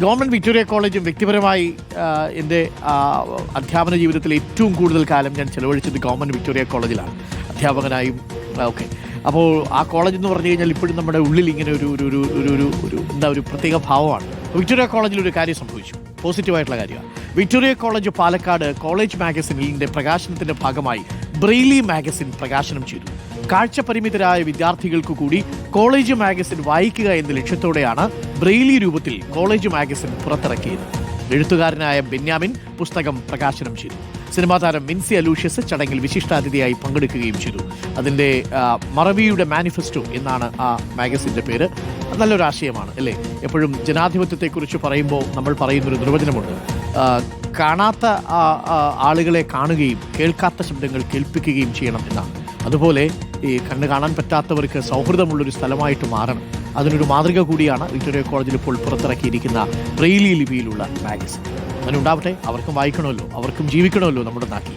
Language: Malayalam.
ഗവൺമെൻറ് വിക്ടോറിയ കോളേജും വ്യക്തിപരമായി എൻ്റെ അധ്യാപന ജീവിതത്തിൽ ഏറ്റവും കൂടുതൽ കാലം ഞാൻ ചെലവഴിച്ചത് ഗവൺമെൻറ് വിക്ടോറിയ കോളേജിലാണ് അധ്യാപകനായും. ഓക്കെ, അപ്പോൾ ആ കോളേജ് എന്ന് പറഞ്ഞു കഴിഞ്ഞാൽ ഇപ്പോഴും നമ്മുടെ ഉള്ളിൽ ഇങ്ങനെ ഒരു ഒരു ഒരു ഒരു ഒരു ഒരു എന്താ ഒരു പ്രത്യേക ഭാവമാണ്. വിക്ടോറിയ കോളേജിൽ ഒരു കാര്യം സംഭവിച്ചു, പോസിറ്റീവായിട്ടുള്ള കാര്യമാണ്. വിക്ടോറിയ കോളേജ് പാലക്കാട് കോളേജ് മാഗസിനിൻ്റെ പ്രകാശനത്തിൻ്റെ ഭാഗമായി ബ്രെയിലി മാഗസിൻ പ്രകാശനം ചെയ്തു. കാഴ്ചപരിമിതരായ വിദ്യാർത്ഥികൾക്ക് കൂടി കോളേജ് മാഗസിൻ വായിക്കുക എന്ന ലക്ഷ്യത്തോടെയാണ് ബ്രെയിലി രൂപത്തിൽ കോളേജ് മാഗസിൻ പുറത്തിറക്കിയത്. എഴുത്തുകാരനായ ബെന്യാമിൻ പുസ്തകം പ്രകാശനം ചെയ്തു. സിനിമാ താരം മിൻസി അലൂഷ്യസ് ചടങ്ങിൽ വിശിഷ്ടാതിഥിയായി പങ്കെടുക്കുകയും ചെയ്തു. അതിൻ്റെ മറവിയുടെ മാനിഫെസ്റ്റോ എന്നാണ് ആ മാഗസിൻ്റെ പേര്. നല്ലൊരു ആശയമാണ് അല്ലേ? എപ്പോഴും ജനാധിപത്യത്തെക്കുറിച്ച് പറയുമ്പോൾ നമ്മൾ പറയുന്നൊരു നിർവചനമുണ്ട്, കാണാത്ത ആളുകളെ കാണുകയും കേൾക്കാത്ത ശബ്ദങ്ങൾ കേൾപ്പിക്കുകയും ചെയ്യണം എന്നാണ്. അതുപോലെ ഈ കണ്ണ് കാണാൻ പറ്റാത്തവർക്ക് സൗഹൃദമുള്ളൊരു സ്ഥലമായിട്ട് മാറണം. അതിനൊരു മാതൃക കൂടിയാണ് വിക്ടോറിയ കോളേജിൽ ഇപ്പോൾ പുറത്തിറക്കിയിരിക്കുന്ന ബ്രെയിലി ലിപിയിലുള്ള മാഗസിൻ. അങ്ങനെ ഉണ്ടാവട്ടെ, അവർക്കും വായിക്കണമല്ലോ, അവർക്കും ജീവിക്കണമല്ലോ നമ്മുടെ നാട്ടിൽ.